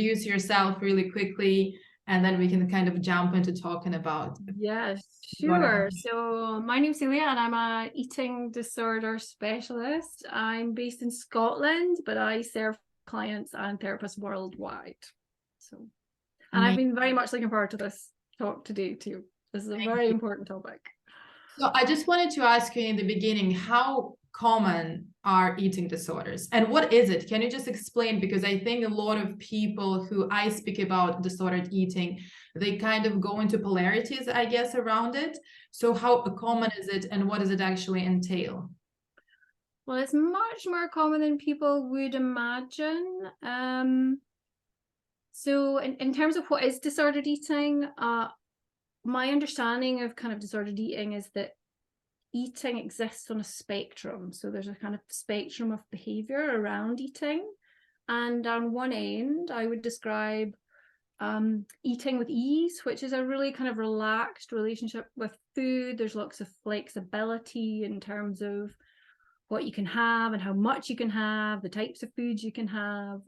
introduce yourself really quickly, and then we can kind of jump into talking about Yes, sure. So my name's Celia and I'm a eating disorder specialist. I'm based in Scotland, but I serve clients and therapists worldwide. So, and I've been very much looking forward to this talk today too. This is a very important topic. So I just wanted to ask you in the beginning, how common are eating disorders and what is it? Can you just explain? Because I think a lot of people who I speak about disordered eating, they kind of go into polarities, I guess, around it. So how common is it and what does it actually entail? Well, it's much more common than people would imagine. So in terms of what is disordered eating, my understanding of kind of disordered eating is that eating exists on a spectrum. So there's a kind of spectrum of behavior around eating. And on one end, I would describe eating with ease, which is a really kind of relaxed relationship with food. There's lots of flexibility in terms of what you can have and how much you can have, the types of foods you can have.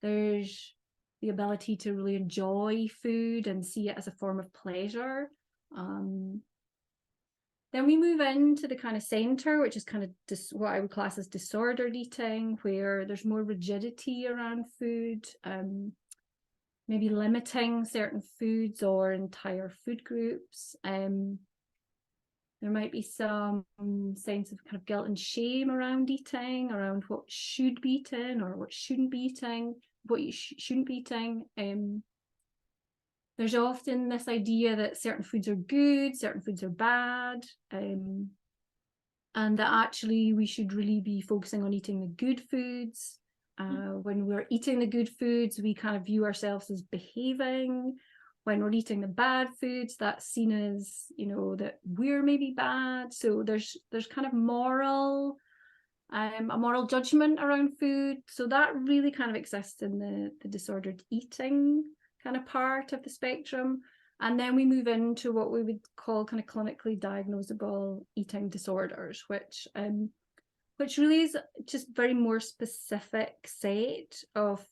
There's the ability to really enjoy food and see it as a form of pleasure. Then we move into the kind of center, which is kind of what I would class as disordered eating, where there's more rigidity around food, maybe limiting certain foods or entire food groups. There might be some sense of kind of guilt and shame around eating, around what should be eaten or what shouldn't be eating, what you shouldn't be eating. There's often this idea that certain foods are good, certain foods are bad, and that actually we should really be focusing on eating the good foods. When we're eating the good foods, we kind of view ourselves as behaving. When we're eating the bad foods, that's seen as, you know, that we're maybe bad. So there's kind of a moral judgment around food. So that really kind of exists in the disordered eating kind of part of the spectrum. And then we move into what we would call kind of clinically diagnosable eating disorders, which really is just very more specific set of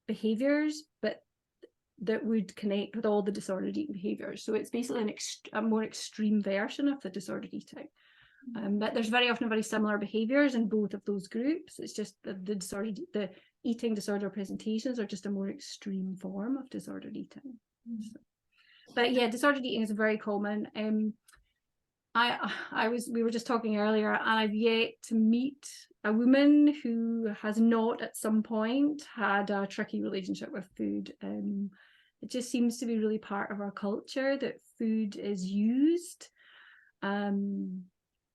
behaviors, but that would connect with all the disordered eating behaviors. So it's basically a more extreme version of the disordered eating. But there's very often very similar behaviors in both of those groups. It's just the eating disorder presentations are just a more extreme form of disordered eating. But yeah, disordered eating is very common. We were just talking earlier, and I've yet to meet a woman who has not at some point had a tricky relationship with food. It just seems to be really part of our culture that food is used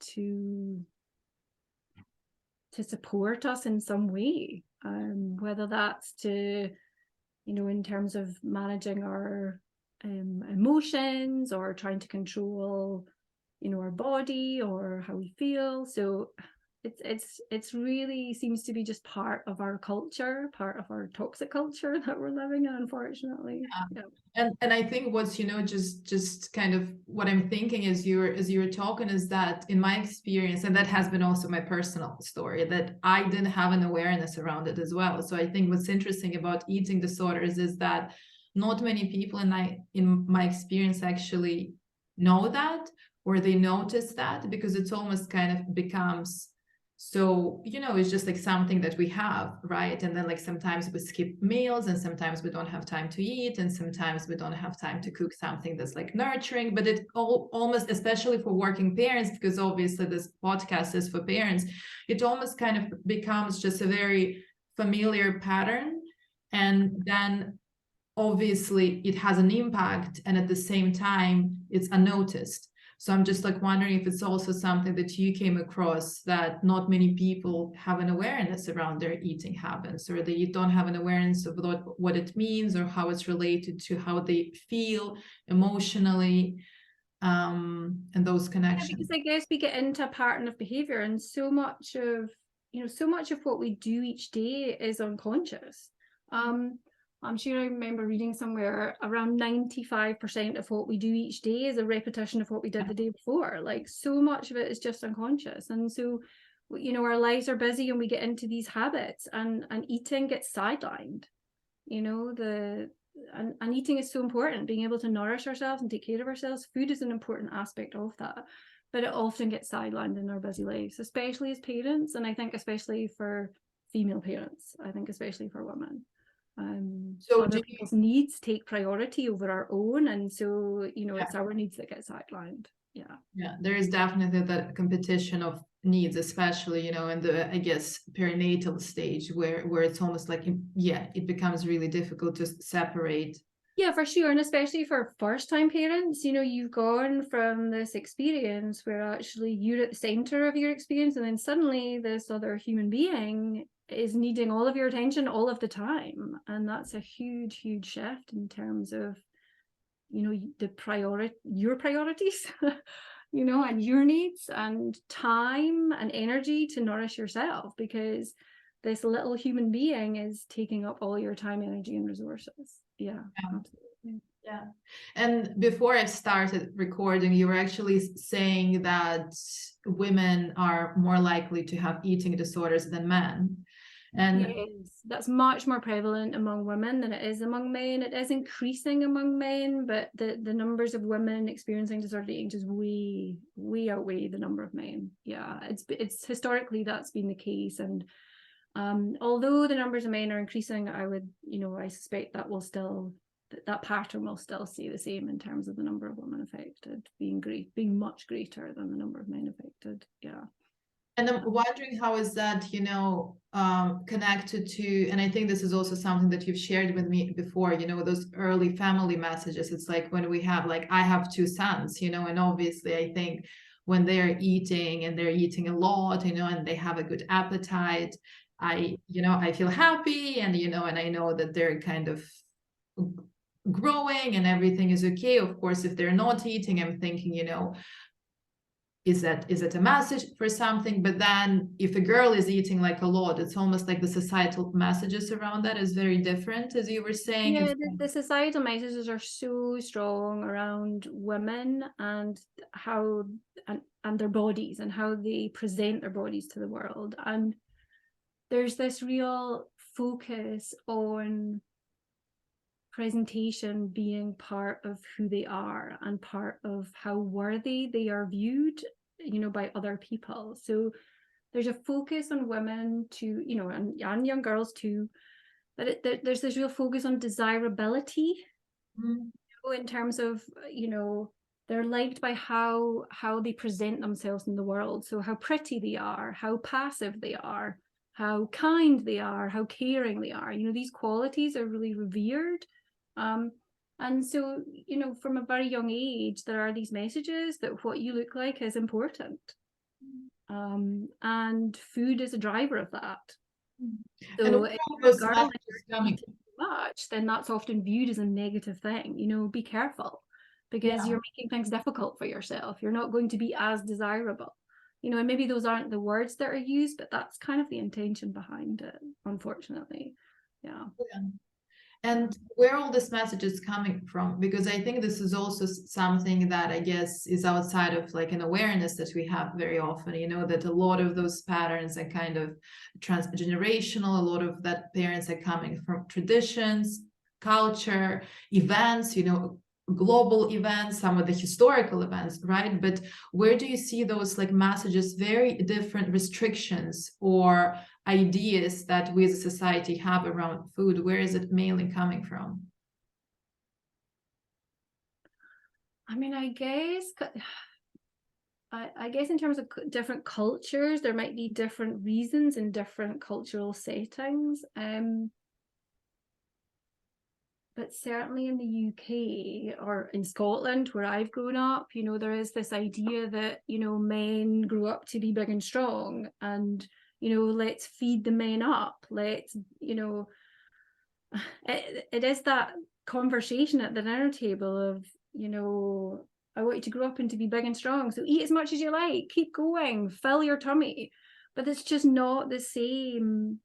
to support us in some way, whether that's to, you know, in terms of managing our emotions or trying to control, you know, our body or how we feel. So it's really seems to be just part of our culture, part of our toxic culture that we're living in, unfortunately. Yeah. And I think what's, you know, just kind of what I'm thinking as you're talking is that in my experience, and that has been also my personal story, that I didn't have an awareness around it as well. So I think what's interesting about eating disorders is that not many people in my experience actually know that, or they notice that, because it's almost kind of becomes so, you know, it's just like something that we have, right? And then like sometimes we skip meals and sometimes we don't have time to eat and sometimes we don't have time to cook something that's like nurturing. But it almost, especially for working parents, because obviously this podcast is for parents, it almost kind of becomes just a very familiar pattern. And then obviously it has an impact, and at the same time it's unnoticed. So I'm just like wondering if it's also something that you came across, that not many people have an awareness around their eating habits, or they don't have an awareness of what it means or how it's related to how they feel emotionally, and those connections. Yeah, because I guess we get into a pattern of behavior, and so much of what we do each day is unconscious. I'm sure I remember reading somewhere around 95% of what we do each day is a repetition of what we did the day before. Like, so much of it is just unconscious. And so, you know, our lives are busy and we get into these habits, and eating gets sidelined. you know, and eating is so important, being able to nourish ourselves and take care of ourselves. Food is an important aspect of that, but it often gets sidelined in our busy lives, especially as parents, and I think especially for female parents, I think especially for women. So Other people's needs take priority over our own, and so, you know, yeah. it's our needs that get sidelined. Yeah, there is definitely that competition of needs, especially, you know, in the, I guess, perinatal stage where it's almost like, yeah, it becomes really difficult to separate. Yeah, for sure. And especially for first-time parents, you know, you've gone from this experience where actually you're at the center of your experience, and then suddenly this other human being is needing all of your attention all of the time. And that's a huge, huge shift in terms of, you know, your priorities, you know, and your needs and time and energy to nourish yourself, because this little human being is taking up all your time, energy, and resources. Yeah, absolutely. Yeah. And before I started recording, you were actually saying that women are more likely to have eating disorders than men. And yes, that's much more prevalent among women than it is among men. It is increasing among men, but the numbers of women experiencing disordered eating just way outweigh the number of men. Yeah, it's historically that's been the case, and although the numbers of men are increasing, I suspect that pattern will still stay the same in terms of the number of women affected being much greater than the number of men affected. Yeah. And I'm wondering how is that, you know, connected to, and I think this is also something that you've shared with me before, you know, those early family messages. It's like when we have, like, I have two sons, you know, and obviously I think when they're eating and they're eating a lot, you know, and they have a good appetite, I feel happy, and, you know, and I know that they're kind of growing and everything is okay. Of course, if they're not eating, I'm thinking, you know, is that a message for something? But then if a girl is eating like a lot, it's almost like the societal messages around that is very different, as you were saying. Yeah, the societal messages are so strong around women and how and their bodies and how they present their bodies to the world. And there's this real focus on presentation being part of who they are and part of how worthy they are viewed, you know, by other people. So there's a focus on women to, you know, and young girls too, that there's this real focus on desirability. Mm. In terms of, you know, they're liked by how they present themselves in the world. So how pretty they are, how passive they are, how kind they are, how caring they are. You know, these qualities are really revered. And so, you know, from a very young age, there are these messages that what you look like is important. And food is a driver of that. So if you're a girl and you're eating too much, then that's often viewed as a negative thing. You know, be careful, because you're making things difficult for yourself. You're not going to be as desirable. You know, and maybe those aren't the words that are used, but that's kind of the intention behind it, unfortunately. Yeah. And where all this message is coming from, because I think this is also something that I guess is outside of like an awareness that we have very often, you know, that a lot of those patterns are kind of transgenerational. A lot of that parents are coming from traditions, culture, events, you know, global events, some of the historical events, right? But where do you see those like messages, very different restrictions or ideas that we as a society have around food? Where is it mainly coming from? I mean, I guess in terms of different cultures, there might be different reasons in different cultural settings. But certainly in the UK or in Scotland, where I've grown up, you know, there is this idea that, you know, men grow up to be big and strong, and, you know, let's feed the men up. Let's, you know, it is that conversation at the dinner table of, you know, I want you to grow up and to be big and strong. So eat as much as you like, keep going, fill your tummy. But it's just not the same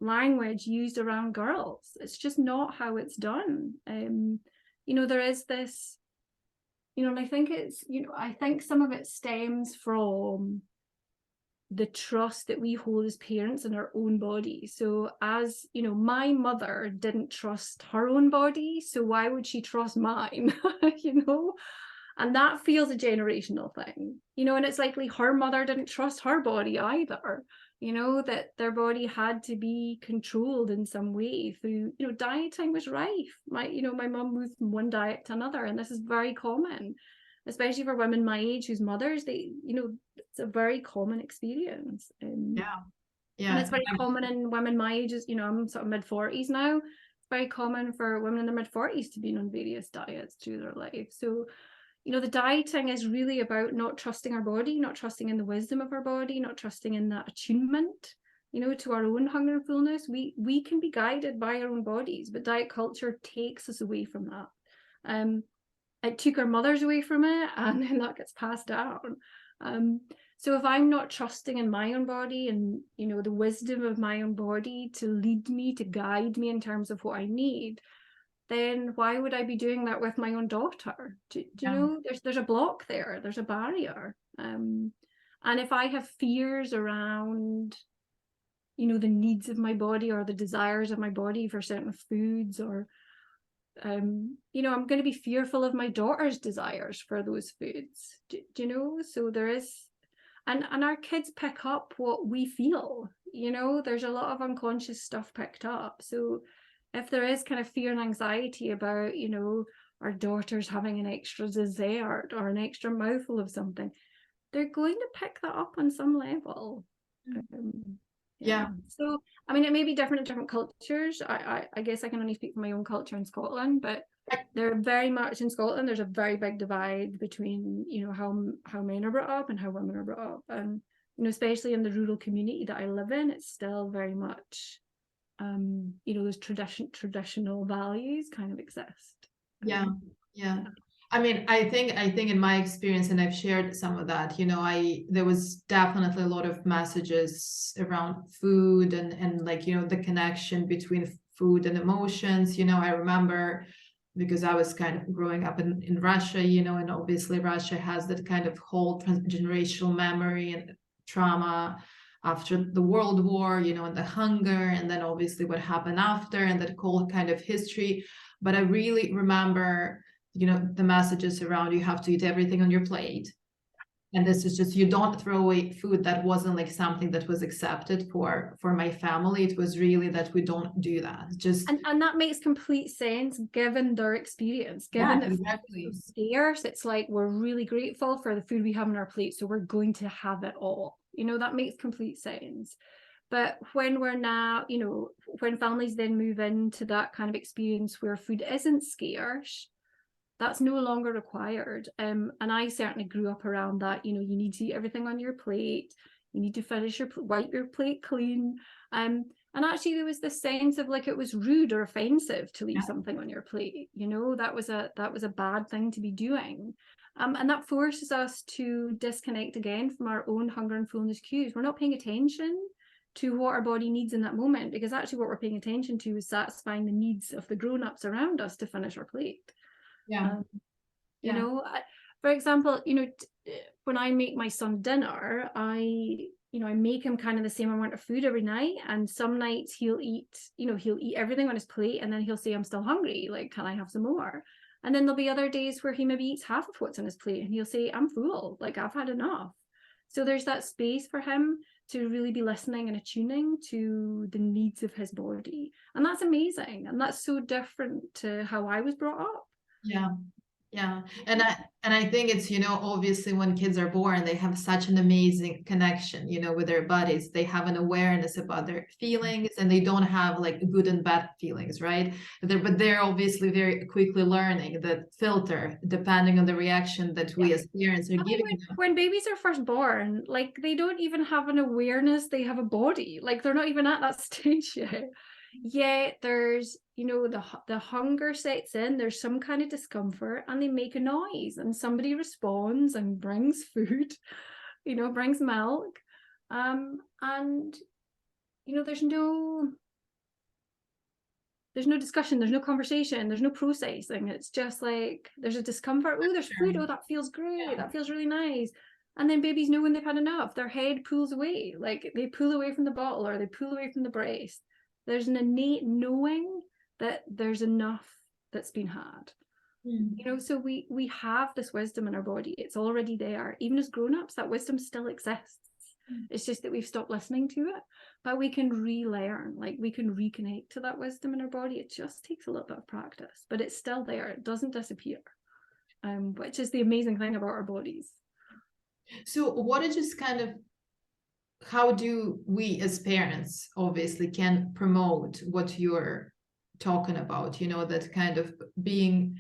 language used around girls. It's just not how it's done. You know, there is this, you know, and I think it's, you know, I think some of it stems from the trust that we hold as parents in our own body. So as you know, my mother didn't trust her own body, so why would she trust mine? You know, and that feels a generational thing, you know, and it's likely her mother didn't trust her body either, you know, that their body had to be controlled in some way through, you know, dieting was rife. My mum moved from one diet to another, and this is very common, especially for women my age whose mothers, they, you know, it's a very common experience. Yeah. And Yeah. it's very common in women my age, you know, I'm sort of mid-40s now. It's very common for women in their mid-40s to be on various diets through their life. So, you know, the dieting is really about not trusting our body, not trusting in the wisdom of our body, not trusting in that attunement, you know, to our own hunger and fullness. We can be guided by our own bodies, but diet culture takes us away from that. It took our mothers away from it, and then that gets passed down. So if I'm not trusting in my own body and, you know, the wisdom of my own body to lead me, to guide me in terms of what I need, then why would I be doing that with my own daughter? Do you know, there's a block there, there's a barrier. And if I have fears around, you know, the needs of my body or the desires of my body for certain foods, or you know, I'm going to be fearful of my daughter's desires for those foods. Do you know? So there is, and our kids pick up what we feel, you know, there's a lot of unconscious stuff picked up. So if there is kind of fear and anxiety about, you know, our daughters having an extra dessert or an extra mouthful of something, they're going to pick that up on some level. Yeah. So I mean, it may be different in different cultures. I guess I can only speak for my own culture in Scotland, but they're very much in Scotland. There's a very big divide between, you know, how men are brought up and how women are brought up, and you know, especially in the rural community that I live in, it's still very much, you know, those traditional values kind of exist. Yeah. Yeah. I mean, I think in my experience, and I've shared some of that, you know, there was definitely a lot of messages around food and like, you know, the connection between food and emotions. You know, I remember because I was kind of growing up in Russia, you know, and obviously Russia has that kind of whole transgenerational memory and trauma after the World War, you know, and the hunger, and then obviously what happened after, and that whole kind of history. But I really remember, you know, the messages around you have to eat everything on your plate, and this is just, you don't throw away food. That wasn't like something that was accepted for my family. It was really that we don't do that. Just and that makes complete sense given their experience, given that exactly. food is so scarce. It's like we're really grateful for the food we have on our plate, so we're going to have it all, you know. That makes complete sense. But when we're now, you know, when families then move into that kind of experience where food isn't scarce, that's no longer required. And I certainly grew up around that. You know, you need to eat everything on your plate. You need to wipe your plate clean. And actually, there was this sense of like it was rude or offensive to leave something on your plate. You know, that was a bad thing to be doing. And that forces us to disconnect again from our own hunger and fullness cues. We're not paying attention to what our body needs in that moment, because actually what we're paying attention to is satisfying the needs of the grown-ups around us to finish our plate. You know, for example, you know, when I make my son dinner, I make him kind of the same amount of food every night, and some nights he'll eat everything on his plate, and then he'll say, I'm still hungry, like, can I have some more? And then there'll be other days where he maybe eats half of what's on his plate, and he'll say, I'm full, like, I've had enough. So there's that space for him to really be listening and attuning to the needs of his body. And that's amazing. And that's so different to how I was brought up. Yeah. And I think it's, you know, obviously when kids are born, they have such an amazing connection, you know, with their bodies. They have an awareness about their feelings, and they don't have like good and bad feelings, right? But they're obviously very quickly learning that filter depending on the reaction that we as parents are giving them. When babies are first born, like, they don't even have an awareness they have a body. Like, they're not even at that stage yet. Yet there's, you know, the hunger sets in, there's some kind of discomfort, and they make a noise, and somebody responds and brings food, you know, brings milk. And you know, there's no discussion, there's no conversation, there's no processing. It's just like there's a discomfort. Oh, there's food. Oh, that feels great. That feels really nice. And then babies know when they've had enough. Their head pulls away, like they pull away from the bottle or they pull away from the breast. There's an innate knowing that there's enough that's been had. You know, so we have this wisdom in our body. It's already there. Even as grown-ups, that wisdom still exists. It's just that we've stopped listening to it. But we can relearn, like we can reconnect to that wisdom in our body. It just takes a little bit of practice, but it's still there. It doesn't disappear, which is the amazing thing about our bodies. So what is just kind of, how do we as parents obviously can promote what you're talking about, you know, that kind of being,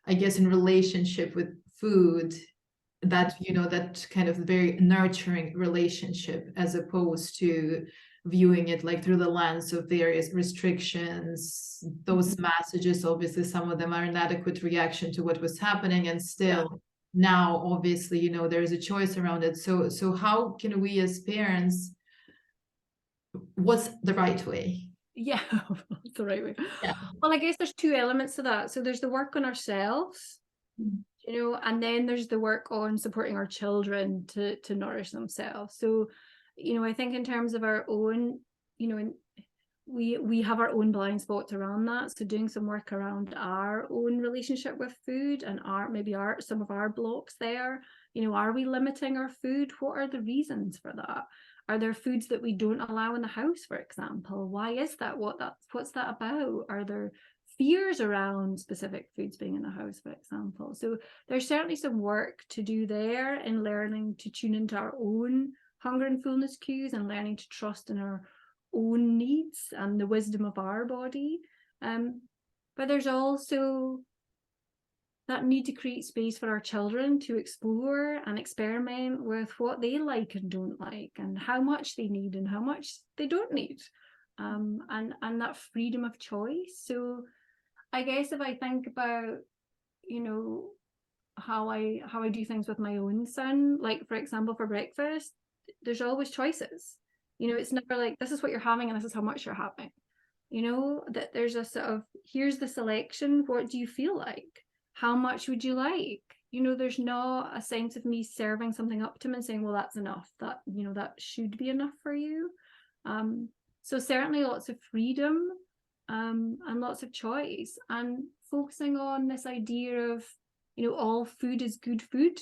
I guess, in relationship with food, that, you know, that kind of very nurturing relationship, as opposed to viewing it like through the lens of various restrictions, those messages, obviously some of them are inadequate reaction to what was happening, and still now obviously, you know, there's a choice around it. So how can we as parents, what's the right way? Yeah, that's the right way. Yeah. Well, I guess there's two elements to that. So there's the work on ourselves, you know, and then there's the work on supporting our children to nourish themselves. So, you know, I think in terms of our own, you know, we have our own blind spots around that. So doing some work around our own relationship with food and some of our blocks there. You know, are we limiting our food? What are the reasons for that? Are there foods that we don't allow in the house, for example? Why is that? What's that about? Are there fears around specific foods being in the house, for example? So there's certainly some work to do there in learning to tune into our own hunger and fullness cues and learning to trust in our own needs and the wisdom of our body. But there's also that need to create space for our children to explore and experiment with what they like and don't like, and how much they need and how much they don't need, and that freedom of choice. So I guess if I think about, you know, how I do things with my own son, like for example, for breakfast, there's always choices. You know, it's never like, this is what you're having and this is how much you're having. You know, that there's a sort of, here's the selection. What do you feel like? How much would you like? You know, there's not a sense of me serving something up to him and saying, well, that's enough. That, you know, that should be enough for you. So certainly lots of freedom, and lots of choice, and focusing on this idea of, you know, all food is good food.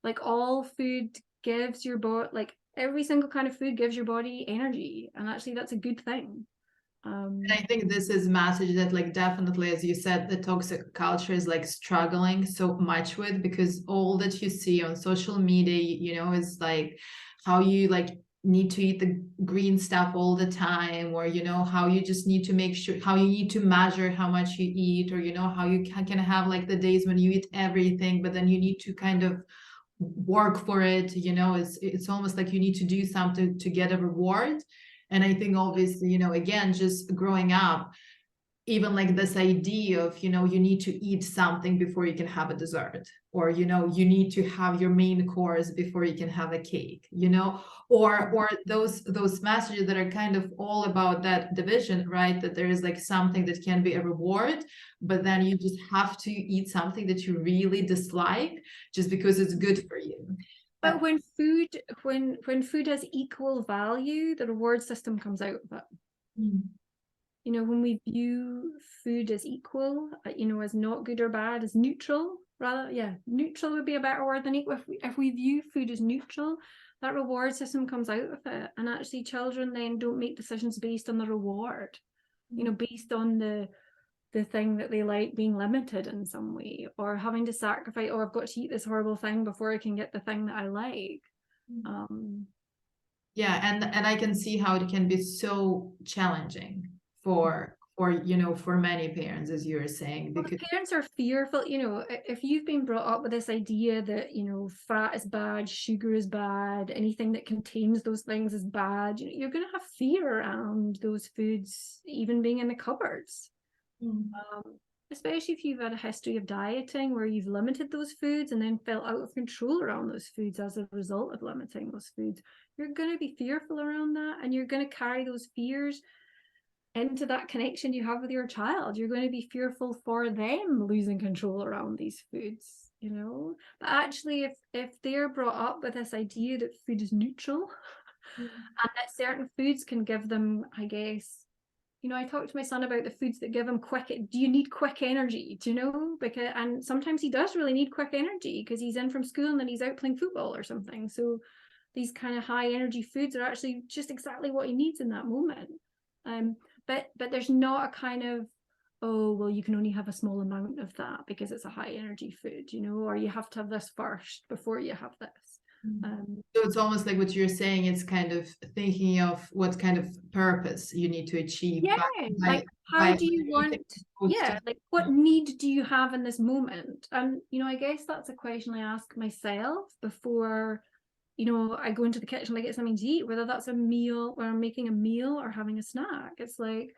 Like all food gives your body, like every single kind of food gives your body energy, and actually that's a good thing. And I think this is a message that, like, definitely, as you said, the toxic culture is like struggling so much with, because all that you see on social media, you know, is like how you like need to eat the green stuff all the time, or, you know, how you just need to make sure, how you need to measure how much you eat, or, you know, how you can have like the days when you eat everything, but then you need to kind of work for it, you know, it's almost like you need to do something to get a reward. And I think obviously, you know, again, just growing up, even like this idea of, you know, you need to eat something before you can have a dessert, or, you know, you need to have your main course before you can have a cake, you know, or those messages that are kind of all about that division, right? That there is like something that can be a reward, but then you just have to eat something that you really dislike just because it's good for you. But when food has equal value, the reward system comes out of it. You know, when we view food as equal, you know, as not good or bad, as neutral, rather, neutral would be a better word than equal. If we view food as neutral, that reward system comes out of it, and actually children then don't make decisions based on the reward, you know, based on the thing that they like being limited in some way, or having to sacrifice, oh, I've got to eat this horrible thing before I can get the thing that I like. Yeah, and I can see how it can be so challenging for you know, for many parents, as you were saying, because parents are fearful. You know, if you've been brought up with this idea that, you know, fat is bad, sugar is bad, anything that contains those things is bad, you know, you're going to have fear around those foods even being in the cupboards. Especially if you've had a history of dieting where you've limited those foods and then felt out of control around those foods as a result of limiting those foods. You're going to be fearful around that, and you're going to carry those fears into that connection you have with your child. You're going to be fearful for them losing control around these foods. you know. But actually, if they're brought up with this idea that food is neutral, and that certain foods can give them, I guess, you know, I talked to my son about the foods that give him quick. Do you need quick energy? Do you know? Because, and sometimes he does really need quick energy because he's in from school and then he's out playing football or something. So these kind of high energy foods are actually just exactly what he needs in that moment. But there's not a kind of, oh, well, you can only have a small amount of that because it's a high energy food, you know, or you have to have this first before you have this. So it's almost like what you're saying, it's kind of thinking of what kind of purpose you need to achieve Yeah, like how do you want, yeah, like what need do you have in this moment? And, you know, I guess that's a question I ask myself before, you know, I go into the kitchen to get something to eat, whether that's a meal, where I'm making a meal or having a snack. It's like,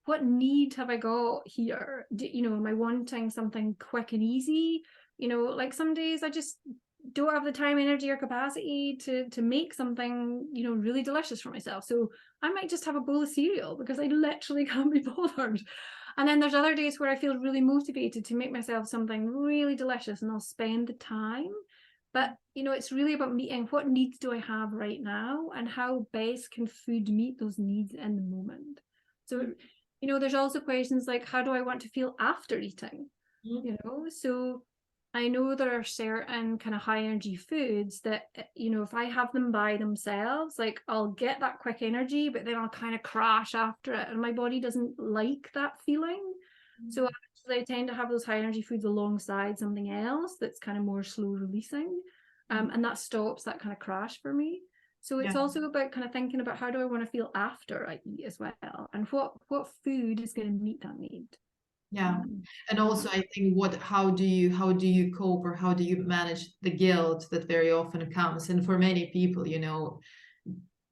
what need have I got here? You know, am I wanting something quick and easy? You know, like some days I just don't have the time, energy, or capacity to make something, you know, really delicious for myself. So I might just have a bowl of cereal because I literally can't be bothered. And then there's other days where I feel really motivated to make myself something really delicious and I'll spend the time. But, you know, it's really about meeting what needs do I have right now and how best can food meet those needs in the moment. So, you know, there's also questions like, how do I want to feel after eating? You know, so I know there are certain kind of high energy foods that, you know, if I have them by themselves, like I'll get that quick energy, but then I'll kind of crash after it. And my body doesn't like that feeling. So actually I tend to have those high energy foods alongside something else that's kind of more slow releasing. And that stops that kind of crash for me. So it's also about kind of thinking about how do I want to feel after I eat as well, and what food is going to meet that need. Yeah. And also I think how do you cope, or how do you manage the guilt that very often comes? And for many people, you know,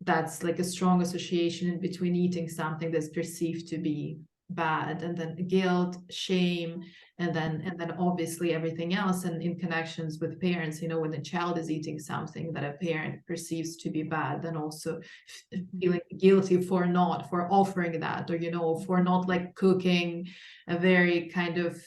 that's like a strong association in between eating something that's perceived to be bad, and then guilt, shame, and then obviously everything else. And in connections with parents, you know, when the child is eating something that a parent perceives to be bad, then also feeling guilty for offering that, or, you know, for not like cooking a very kind of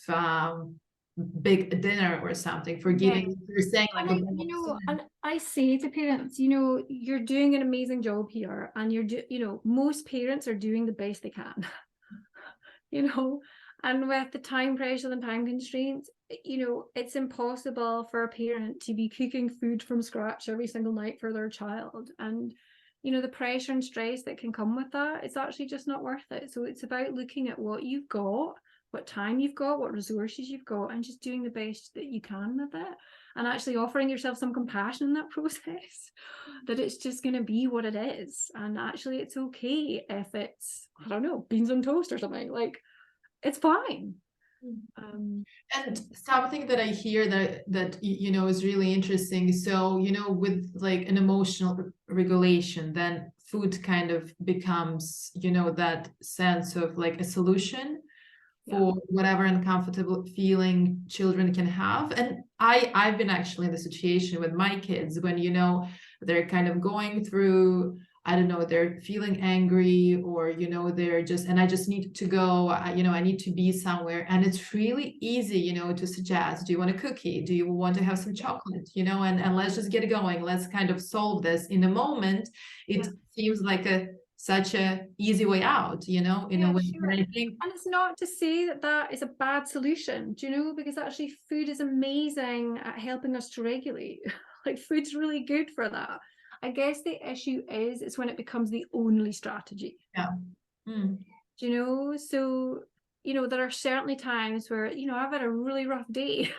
big dinner or something, for giving, you're saying like and you know, and I say to parents, you know, you're doing an amazing job here, and you know, most parents are doing the best they can. You know, and with the time pressure and time constraints, you know, it's impossible for a parent to be cooking food from scratch every single night for their child. And, you know, the pressure and stress that can come with that, it's actually just not worth it. So it's about looking at what you've got, what time you've got, what resources you've got, and just doing the best that you can with it. And actually offering yourself some compassion in that process, that it's just going to be what it is. And actually, it's okay if it's, I don't know, beans on toast or something. Like, it's fine. And something that I hear that you know is really interesting. So, you know, with like an emotional regulation, then food kind of becomes, you know, that sense of like a solution for whatever uncomfortable feeling children can have. And I've been actually in the situation with my kids when, you know, they're kind of going through, I don't know, they're feeling angry, or, you know, they're just, and I just need to go, you know, I need to be somewhere. And it's really easy, you know, to suggest, do you want a cookie? Do you want to have some chocolate? You know, and let's just get it going. Let's kind of solve this in a moment. It seems like such a easy way out, you know, in a way. Sure. And I think, and it's not to say that that is a bad solution, do you know, because actually food is amazing at helping us to regulate. Like, food's really good for that. I guess the issue is when it becomes the only strategy. Do you know? So, you know, there are certainly times where, you know, I've had a really rough day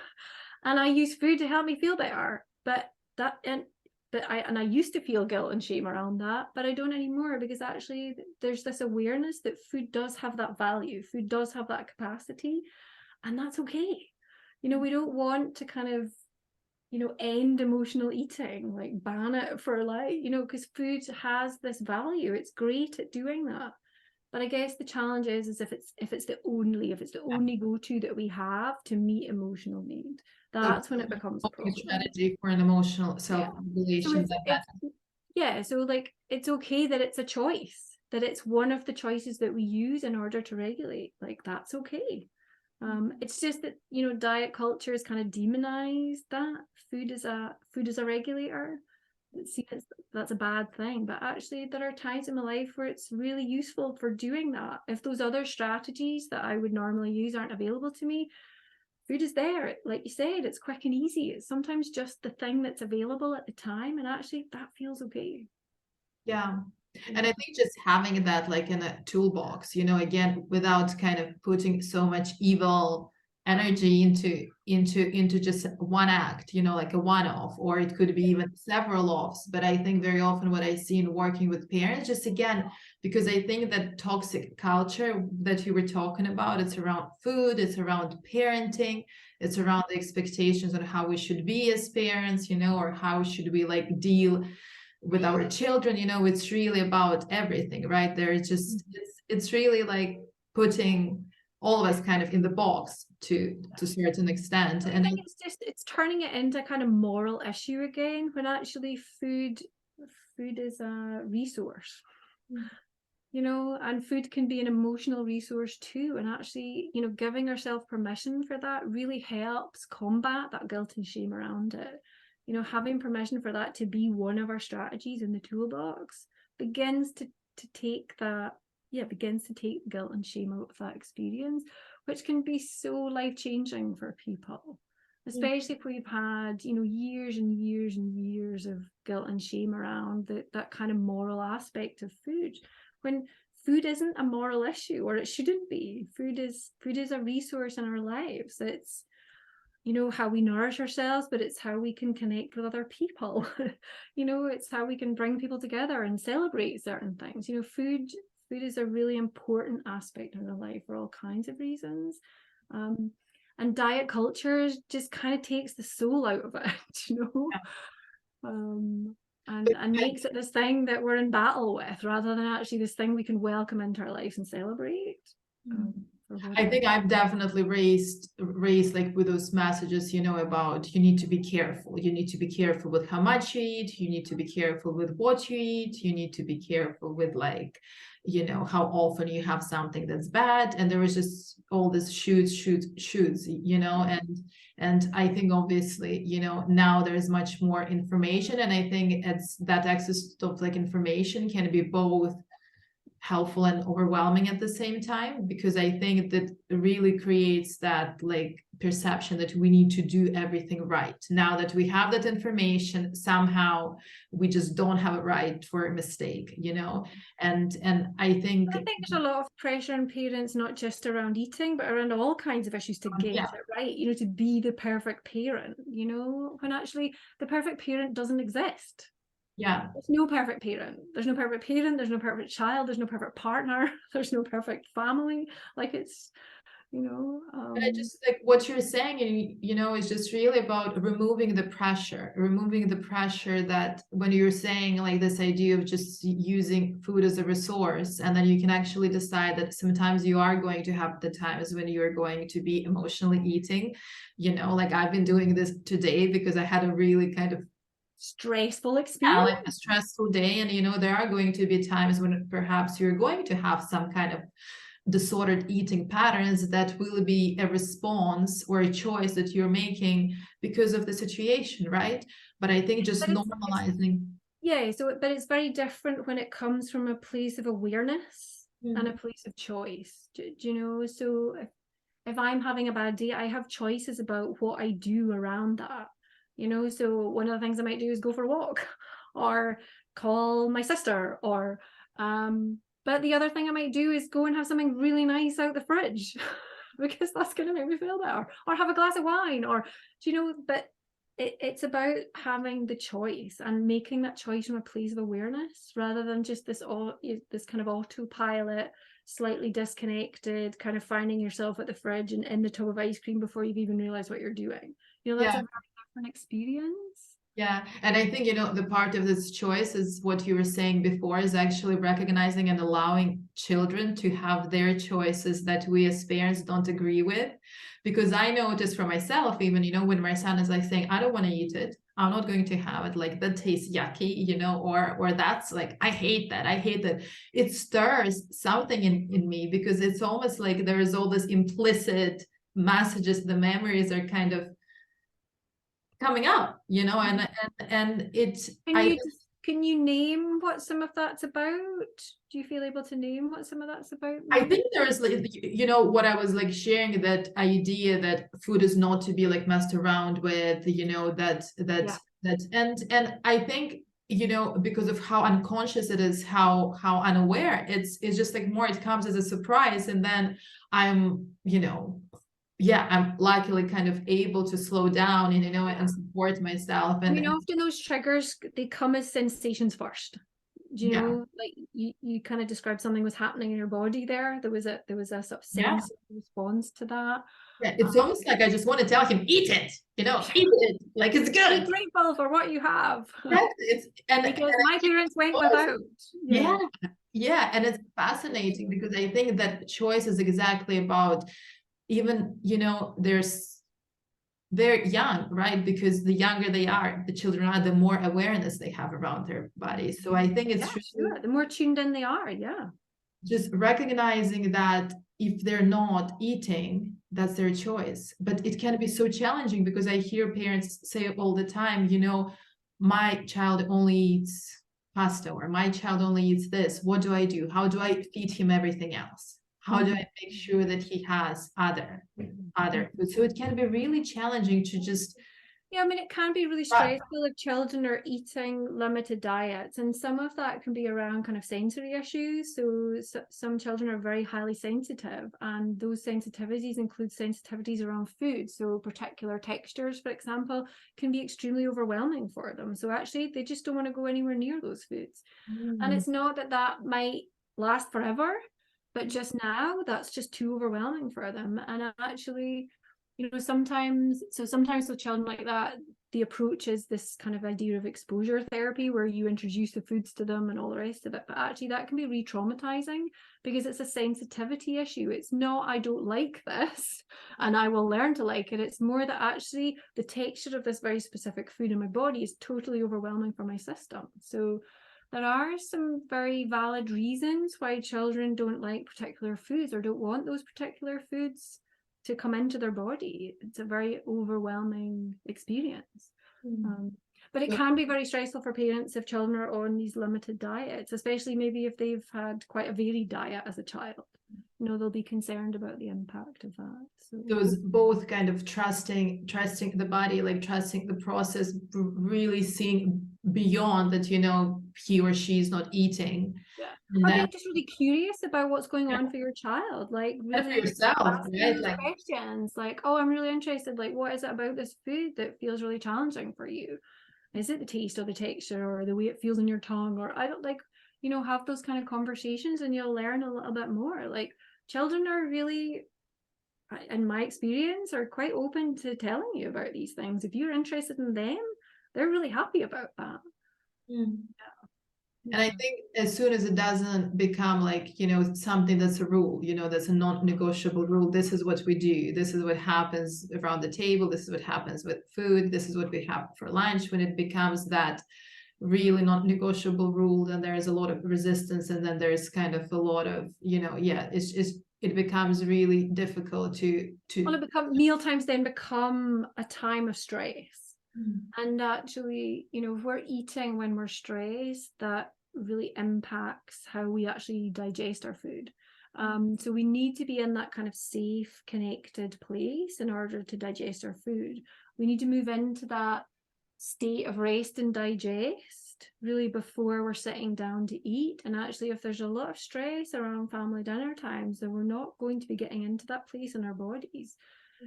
and I use food to help me feel better. But I used to feel guilt and shame around that, but I don't anymore, because actually there's this awareness that food does have that value, food does have that capacity, and that's okay. You know, we don't want to kind of, you know, end emotional eating, like ban it for life, you know, because food has this value. It's great at doing that. But I guess the challenge is if it's the only go-to that we have to meet emotional need, that's when it becomes a problem. strategy for an emotional self-regulation. So like, it's okay that it's a choice, that it's one of the choices that we use in order to regulate. Like, that's okay. It's just that, you know, diet culture has kind of demonized that food is a regulator. See, that's a bad thing, but actually there are times in my life where it's really useful for doing that. If those other strategies that I would normally use aren't available to me, food is there. Like you said, it's quick and easy. It's sometimes just the thing that's available at the time, and actually that feels okay. Yeah. And I think just having that like in a toolbox, you know, again, without kind of putting so much evil energy into just one act, you know, like a one-off, or it could be even several offs. But I think very often what I see in working with parents, just again, because I think that toxic culture that you were talking about, it's around food, it's around parenting, it's around the expectations on how we should be as parents, you know, or how should we like deal with our children, you know, it's really about everything, right? There's just it's really like putting all of us kind of in the box to a certain extent. I think it's turning it into a kind of moral issue again, when actually food is a resource. You know, and food can be an emotional resource too, and actually, you know, giving ourselves permission for that really helps combat that guilt and shame around it. You know, having permission for that to be one of our strategies in the toolbox begins to take that, begins to take guilt and shame out of that experience, which can be so life-changing for people, especially if we've had, you know, years and years and years of guilt and shame around that kind of moral aspect of food, when food isn't a moral issue, or it shouldn't be. Food is a resource in our lives. It's, you know, how we nourish ourselves, but it's how we can connect with other people. You know, it's how we can bring people together and celebrate certain things. You know, food is a really important aspect of our life for all kinds of reasons. And diet culture just kind of takes the soul out of it, you know, and makes it this thing that we're in battle with, rather than actually this thing we can welcome into our lives and celebrate. I think I've definitely raised like with those messages, you know, about you need to be careful. You need to be careful with how much you eat. You need to be careful with what you eat. You need to be careful with like, you know, how often you have something that's bad. And there was just all this shoots, you know, and I think obviously, you know, now there's much more information. And I think it's that access to like information can be both helpful and overwhelming at the same time, because I think that really creates that like perception that we need to do everything right. Now that we have that information, somehow we just don't have it right for a mistake, you know. And I think there's a lot of pressure on parents, not just around eating, but around all kinds of issues, to get it right, you know, to be the perfect parent, you know, when actually the perfect parent doesn't exist. There's no perfect parent. There's no perfect parent. There's no perfect child. There's no perfect partner. There's no perfect family. Like, it's, you know. But I just like what you're saying, and you know, it's just really about removing the pressure that when you're saying like this idea of just using food as a resource, and then you can actually decide that sometimes you are going to have the times when you're going to be emotionally eating, you know, like I've been doing this today because I had a really kind of stressful experience, like a stressful day, and you know there are going to be times when perhaps you're going to have some kind of disordered eating patterns that will be a response or a choice that you're making because of the situation, right? But I think just normalizing, but it's very different when it comes from a place of awareness and a place of choice. Do you know, so if I'm having a bad day, I have choices about what I do around that. You know, so one of the things I might do is go for a walk, or call my sister, or but the other thing I might do is go and have something really nice out the fridge because that's going to make me feel better, or have a glass of wine, or, do you know, but it's about having the choice and making that choice from a place of awareness, rather than just this kind of autopilot, slightly disconnected, kind of finding yourself at the fridge and in the tub of ice cream before you've even realized what you're doing. You know, that's a very different experience. Yeah, and I think, you know, the part of this choice is what you were saying before, is actually recognizing and allowing children to have their choices that we as parents don't agree with. Because I noticed for myself, even, you know, when my son is like saying, I don't want to eat it, I'm not going to have it, like that tastes yucky, you know, or that's like, I hate that. It stirs something in me, because it's almost like there is all this implicit messages, the memories are kind of coming up, you know, and it's can you name what some of that's about? Do you feel able to name what some of that's about? I think there is, like, you know, what I was like sharing, that idea that food is not to be like messed around with, you know, and I think, you know, because of how unconscious it is, how unaware it's just like more, it comes as a surprise, and then I'm, you know, yeah, I'm luckily kind of able to slow down and, you know, and support myself. And I mean, often those triggers, they come as sensations first. Do you know, like you kind of described something was happening in your body there. There was a sort of sense response to that. Yeah, it's almost like I just want to tell him, eat it, you know, eat it, like it's good. Be grateful for what you have. It's because my parents went without. Yeah, and it's fascinating because I think that choice is exactly about, even, you know, they're young, right? Because the younger they are, the children are, the more awareness they have around their bodies. So I think it's sure. The more tuned in they are, just recognizing that if they're not eating, that's their choice. But it can be so challenging because I hear parents say all the time, you know, my child only eats pasta, or my child only eats this. What do I do? How do I feed him everything else? How do I make sure that he has other food? So it can be really challenging to just, I mean, it can be really stressful if children are eating limited diets, and some of that can be around kind of sensory issues. So some children are very highly sensitive, and those sensitivities include sensitivities around food. So particular textures, for example, can be extremely overwhelming for them. So actually, they just don't want to go anywhere near those foods. And it's not that might last forever, but just now, that's just too overwhelming for them. And actually, you know, sometimes with children like that, the approach is this kind of idea of exposure therapy, where you introduce the foods to them and all the rest of it. But actually that can be re-traumatizing because it's a sensitivity issue. It's not, I don't like this and I will learn to like it. It's more that actually the texture of this very specific food in my body is totally overwhelming for my system. So there are some very valid reasons why children don't like particular foods or don't want those particular foods to come into their body. It's a very overwhelming experience. But it can be very stressful for parents if children are on these limited diets, especially maybe if they've had quite a varied diet as a child. You know, they'll be concerned about the impact of that. So it's both kind of trusting the body, like trusting the process, really seeing beyond that, you know, he or she is not eating. Or being just really curious about what's going on for your child, like really for yourself, right? like questions, like, oh, I'm really interested, like, what is it about this food that feels really challenging for you? Is it the taste or the texture or the way it feels in your tongue? Or I don't, like, you know, have those kind of conversations and you'll learn a little bit more. Like, children are really, in my experience, are quite open to telling you about these things. If you're interested in them, they're really happy about that. And I think as soon as it doesn't become like, you know, something that's a rule, you know, that's a non-negotiable rule, this is what we do, this is what happens around the table, this is what happens with food, this is what we have for lunch, when it becomes that really non-negotiable rule, then there's a lot of resistance, and then there's kind of a lot of, you know, it becomes really difficult to well, meal times then become a time of stress. And actually, you know, if we're eating when we're stressed, that really impacts how we actually digest our food. So we need to be in that kind of safe, connected place in order to digest our food. We need to move into that state of rest and digest really before we're sitting down to eat. And actually, if there's a lot of stress around family dinner times, then we're not going to be getting into that place in our bodies.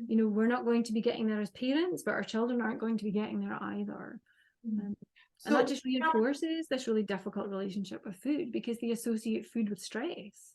You know, we're not going to be getting there as parents, but our children aren't going to be getting there either. And that just reinforces this really difficult relationship with food because they associate food with stress.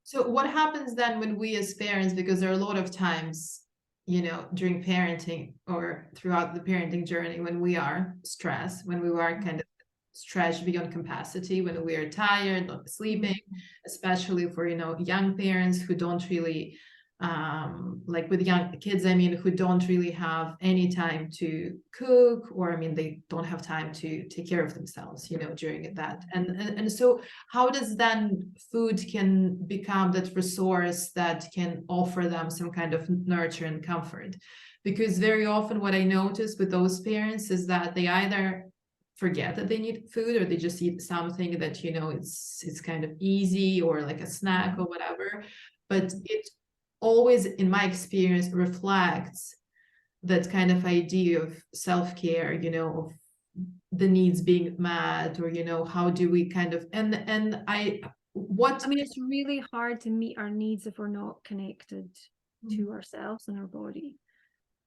So what happens then when we as parents, because there are a lot of times, you know, during parenting or throughout the parenting journey, when we are stressed, when we are kind of stretched beyond capacity, when we are tired, not sleeping, especially for, you know, young parents who don't really like with young kids, I mean, who don't really have any time to cook, or I mean, they don't have time to take care of themselves, you know, during that. And so how does then food can become that resource that can offer them some kind of nurture and comfort? Because very often what I notice with those parents is that they either forget that they need food, or they just eat something that, you know, it's kind of easy, or like a snack or whatever. But it always, in my experience, reflects that kind of idea of self-care, you know, of the needs being met, or, you know, how do we kind of, and what I mean, it's really hard to meet our needs if we're not connected Mm. to ourselves and our body,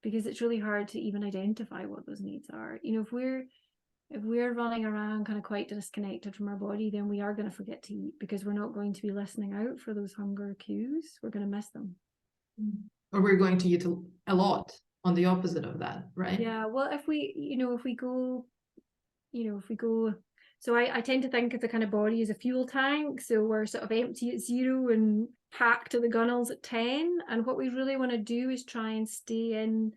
because it's really hard to even identify what those needs are. You know, if we're running around kind of quite disconnected from our body, then we are going to forget to eat, because we're not going to be listening out for those hunger cues. We're going to miss them. or we're going to eat a lot on the opposite of that, right? Yeah, well, if we go, so I tend to think of the kind of body as a fuel tank. So we're sort of empty at 0 and packed to the gunnels at 10. And what we really want to do is try and stay in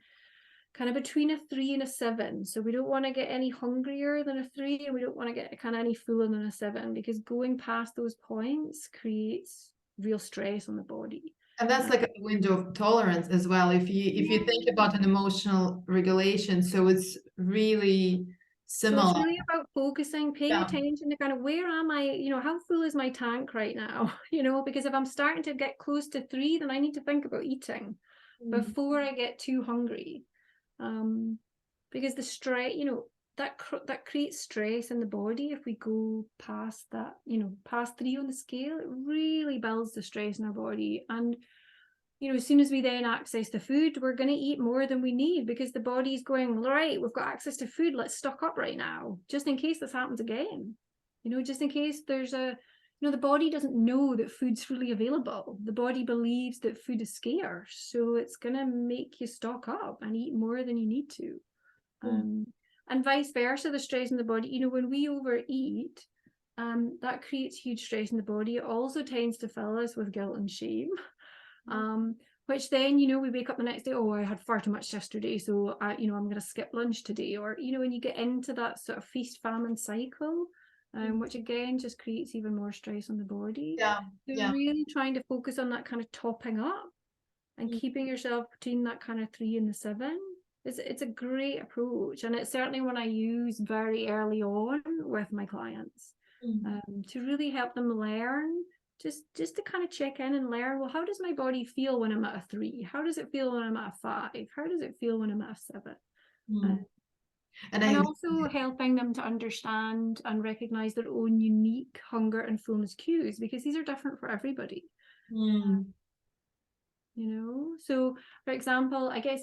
kind of between a 3 and a 7. So we don't want to get any hungrier than a 3, and we don't want to get kind of any fuller than a 7, because going past those points creates real stress on the body. And that's like a window of tolerance as well. If you think about an emotional regulation, so it's really So similar. it's really about focusing, paying Yeah. attention to kind of, where am I, you know, how full is my tank right now? You know, because if I'm starting to get close to 3, then I need to think about eating before I get too hungry. Because the stress, you know, that creates stress in the body. If we go past that, you know, past 3 on the scale, it really builds the stress in our body. And you know, as soon as we then access the food, we're going to eat more than we need, because the body's going, right, we've got access to food, let's stock up right now, just in case this happens again. You know, just in case there's a, you know, the body doesn't know that food's freely available. The body believes that food is scarce, so it's going to make you stock up and eat more than you need to. And vice versa, the stress in the body, you know, when we overeat, that creates huge stress in the body. It also tends to fill us with guilt and shame. Which then, you know, we wake up the next day, oh, I had far too much yesterday, so you know, I'm going to skip lunch today. Or, you know, when you get into that sort of feast famine cycle, which again just creates even more stress on the body. Yeah. So really trying to focus on that kind of topping up and keeping yourself between that kind of 3 and the 7. It's a great approach, and it's certainly one I use very early on with my clients, to really help them learn, just to kind of check in and learn, well, how does my body feel when I'm at a 3? How does it feel when I'm at a 5? How does it feel when I'm at a 7? And also helping them to understand and recognize their own unique hunger and fullness cues, because these are different for everybody. You know, so for example, I guess,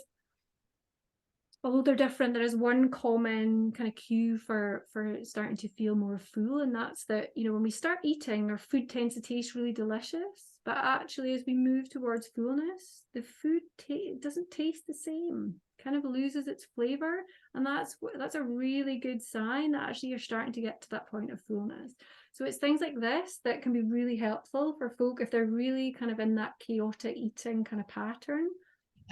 although they're different, there is one common kind of cue for starting to feel more full, and that's that, you know, when we start eating, our food tends to taste really delicious, but actually as we move towards fullness, the food doesn't taste the same, kind of loses its flavor, and that's a really good sign that actually you're starting to get to that point of fullness. So it's things like this that can be really helpful for folk if they're really kind of in that chaotic eating kind of pattern.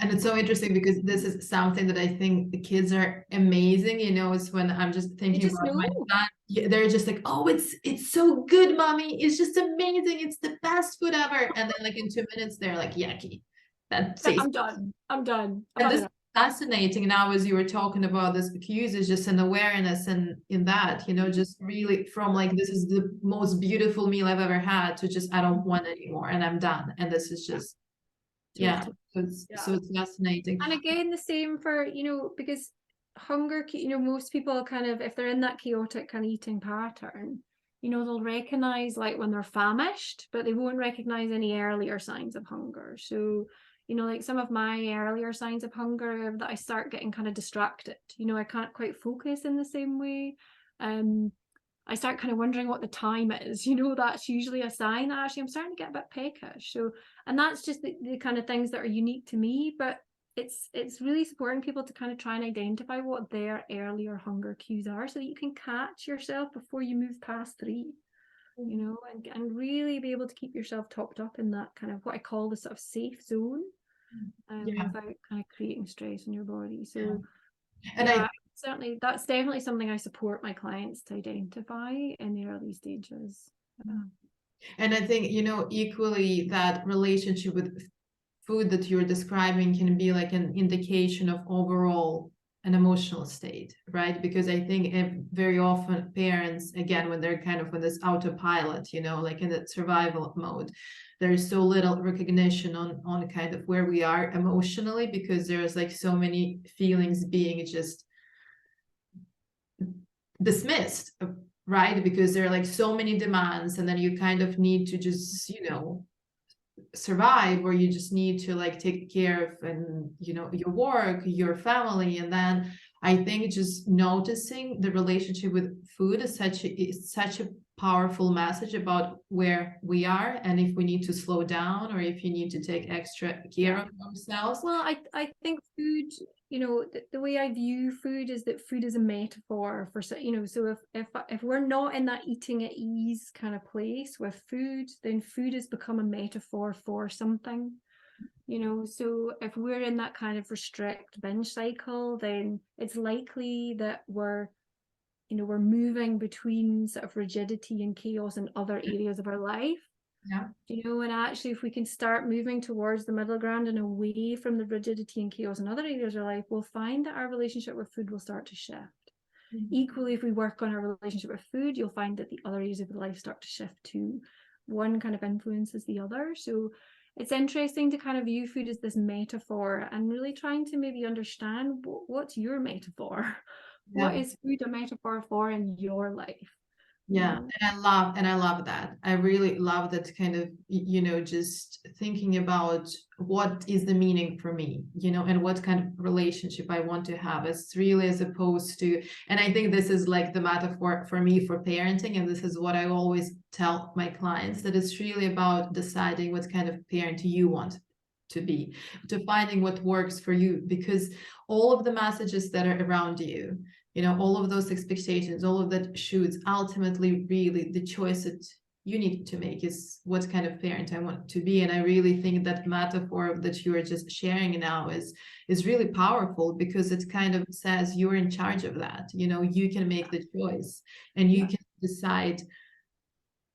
And it's so interesting, because this is something that I think the kids are amazing, you know, it's when I'm just thinking about my son, they're just like, oh, it's so good, mommy, it's just amazing, it's the best food ever. And then like in 2 minutes, they're like, yucky. I'm done. And this is fascinating now, as you were talking about this cues, is just an awareness, and in that, you know, just really from like, this is the most beautiful meal I've ever had, to just, I don't want anymore and I'm done. And this is just, so it's fascinating. And again, the same for, you know, because hunger, you know, most people kind of, if they're in that chaotic kind of eating pattern, you know, they'll recognize like when they're famished, but they won't recognize any earlier signs of hunger. So, you know, like some of my earlier signs of hunger, that I start getting kind of distracted, you know, I can't quite focus in the same way. I start kind of wondering what the time is, you know, that's usually a sign that actually I'm starting to get a bit peckish. So, and that's just the kind of things that are unique to me, but it's really supporting people to kind of try and identify what their earlier hunger cues are, so that you can catch yourself before you move past 3. you know, and really be able to keep yourself topped up in that kind of what I call the sort of safe zone, Yeah. without kind of creating stress in your body. So And yeah, certainly that's definitely something I support my clients to identify in the early stages. and I think, you know, equally that relationship with food that you're describing can be like an indication of overall an emotional state, right? Because I think very often parents, again, when they're kind of in this autopilot, you know, like in the survival mode, there's so little recognition on kind of where we are emotionally, because there's like so many feelings being just dismissed, right? Because there are like so many demands, and then you kind of need to just, you know, survive, or you just need to like take care of, and you know, your work, your family. And then I think just noticing the relationship with food is such a powerful message about where we are, and if we need to slow down, or if you need to take extra care of ourselves. Well, I think food, you know, the way I view food is that food is a metaphor for, you know, so if we're not in that eating at ease kind of place with food, then food has become a metaphor for something, you know. So if we're in that kind of restrict binge cycle, then it's likely that we're, you know, we're moving between sort of rigidity and chaos in other areas of our life. Yeah. You know, and actually if we can start moving towards the middle ground and away from the rigidity and chaos in other areas of our life, we'll find that our relationship with food will start to shift. Equally, if we work on our relationship with food, you'll find that the other areas of life start to shift too. One kind of influences the other. So it's interesting to kind of view food as this metaphor, and really trying to maybe understand what's your metaphor. What is food a metaphor for in your life? Yeah, and I love that. I really love that kind of, you know, just thinking about what is the meaning for me, you know, and what kind of relationship I want to have. It's really as opposed to, and I think this is like the metaphor for me for parenting, and this is what I always tell my clients, that it's really about deciding what kind of parent you want to be, to finding what works for you, because all of the messages that are around you, you know, all of those expectations, all of that shoots, ultimately really the choice that you need to make is what kind of parent I want to be. And I really think that metaphor that you are just sharing now is really powerful, because it kind of says you're in charge of that. You know, you can make the choice, and you can decide